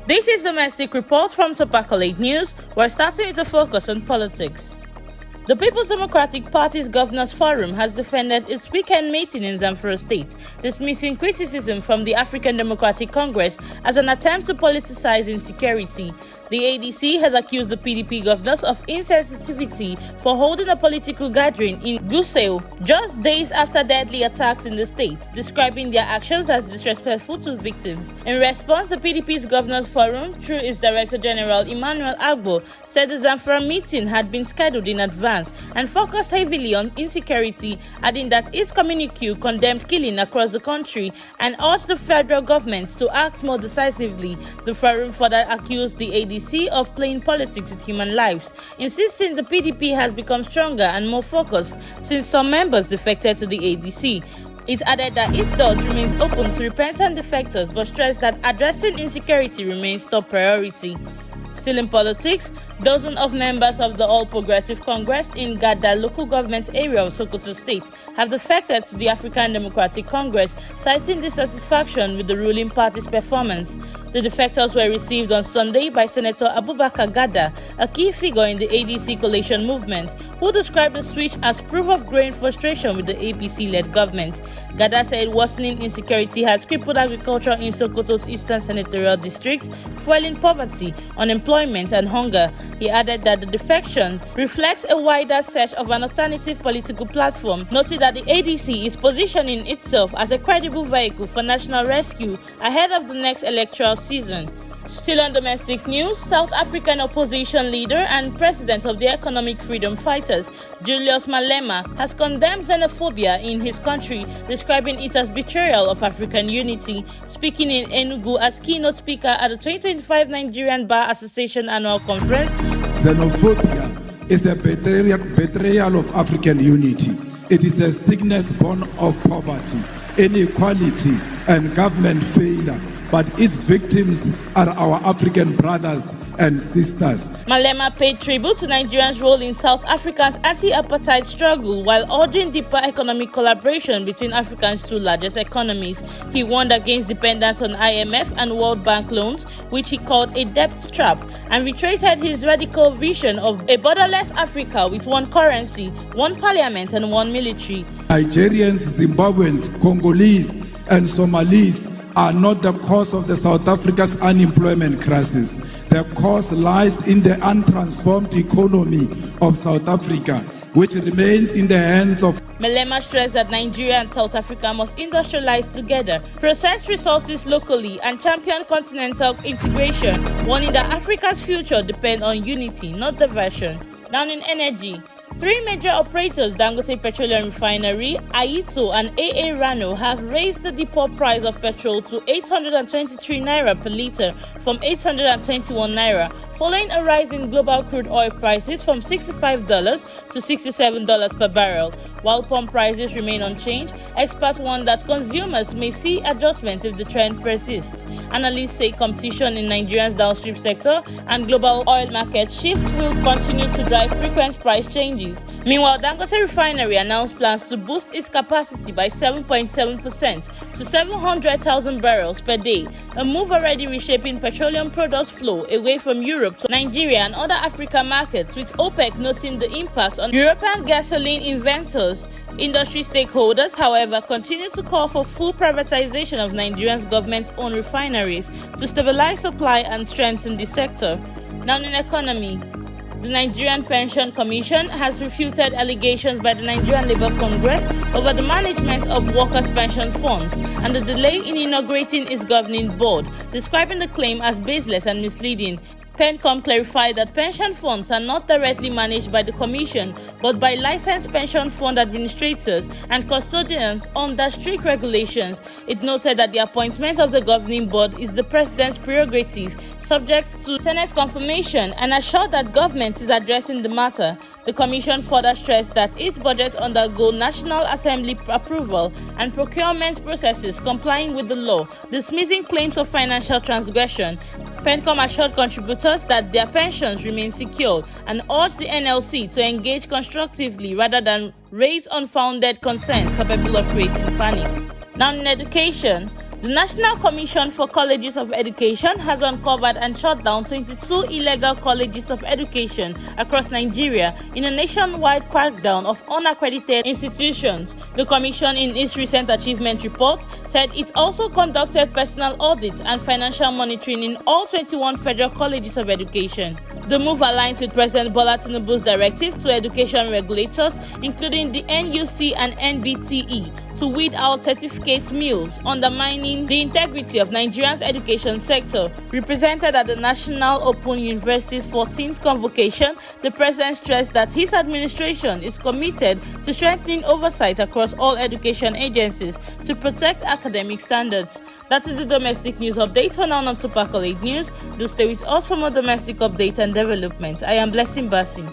This is domestic reports from TopNews. We're starting with a focus on politics. The People's Democratic Party's Governors Forum has defended its weekend meeting in Zamfara State, dismissing criticism from the African Democratic Congress as an attempt to politicize insecurity. The ADC had accused the PDP governors of insensitivity for holding a political gathering in Gusau just days after deadly attacks in the state, describing their actions as disrespectful to victims. In response, the PDP's Governors Forum, through its Director General Emmanuel Agbo, said the Zamfara meeting had been scheduled in advance and focused heavily on insecurity, adding that its communique condemned killing across the country and urged the federal government to act more decisively. The forum further accused the ADC of playing politics with human lives, insisting the PDP has become stronger and more focused since some members defected to the ADC. It added that its doors remains open to repentant defectors, but stressed that addressing insecurity remains top priority. Still in politics, dozens of members of the All Progressive Congress in Gada local government area of Sokoto State have defected to the African Democratic Congress, citing dissatisfaction with the ruling party's performance. The defectors were received on Sunday by Senator Abubakar Gada, a key figure in the ADC coalition movement, who described the switch as proof of growing frustration with the APC-led government. Gada said worsening insecurity has crippled agriculture in Sokoto's eastern senatorial district, fueling poverty, unemployment and hunger. He added that the defections reflects a wider search of an alternative political platform, noting that the ADC is positioning itself as a credible vehicle for national rescue ahead of the next electoral season. Still on domestic news, South African opposition leader and president of the Economic Freedom Fighters, Julius Malema, has condemned xenophobia in his country, describing it as betrayal of African unity. Speaking in Enugu as keynote speaker at the 2025 Nigerian Bar Association Annual Conference, xenophobia is a betrayal of African unity. It is a sickness born of poverty, inequality, and government failure. But its victims are our African brothers and sisters. Malema paid tribute to Nigeria's role in South Africa's anti-apartheid struggle while urging deeper economic collaboration between Africa's two largest economies. He warned against dependence on IMF and World Bank loans, which he called a debt trap, and reiterated his radical vision of a borderless Africa with one currency, one parliament, and one military. Nigerians, Zimbabweans, Congolese, and Somalis are not the cause of the South Africa's unemployment crisis. The cause lies in the untransformed economy of South Africa, which remains in the hands of. Malema stressed that Nigeria and South Africa must industrialize together, process resources locally, and champion continental integration, warning that Africa's future depends on unity, not diversion. Down in energy, three major operators, Dangote Refinery, Aito, and AA Rano, have raised the depot price of petrol to 823 naira per litre from 821 naira, following a rise in global crude oil prices from $65 to $67 per barrel. While pump prices remain unchanged, experts warn that consumers may see adjustments if the trend persists. Analysts say competition in Nigeria's downstream sector and global oil market shifts will continue to drive frequent price changes. Meanwhile, Dangote Refinery announced plans to boost its capacity by 7.7% to 700,000 barrels per day, a move already reshaping petroleum products flow away from Europe to Nigeria and other African markets, with OPEC noting the impact on European gasoline inventors. Industry stakeholders, however, continue to call for full privatization of Nigeria's government-owned refineries to stabilize supply and strengthen the sector. Now in economy, the Nigerian Pension Commission has refuted allegations by the Nigerian Labour Congress over the management of workers' pension funds and the delay in inaugurating its governing board, describing the claim as baseless and misleading. PenCom clarified that pension funds are not directly managed by the Commission, but by licensed pension fund administrators and custodians under strict regulations. It noted that the appointment of the governing board is the President's prerogative, subject to Senate confirmation, and assured that government is addressing the matter. The Commission further stressed that its budget undergo National Assembly approval and procurement processes complying with the law, dismissing claims of financial transgression. PenCom assured contributors that their pensions remain secure and urged the NLC to engage constructively rather than raise unfounded concerns capable of creating panic. Now in education, The National Commission for Colleges of Education has uncovered and shut down 22 illegal colleges of education across Nigeria in a nationwide crackdown of unaccredited institutions. The Commission, in its recent achievement report, said it also conducted personal audits and financial monitoring in all 21 federal colleges of education. The move aligns with President Bola Tinubu's directive to education regulators, including the NUC and NBTE, to weed out certificate mills, undermining the integrity of Nigeria's education sector. Represented at the National Open University's 14th convocation, the president stressed that his administration is committed to strengthening oversight across all education agencies to protect academic standards. That is the domestic news update. For now on Top News. Do stay with us for more domestic updates and development. I am Blessing Bassi.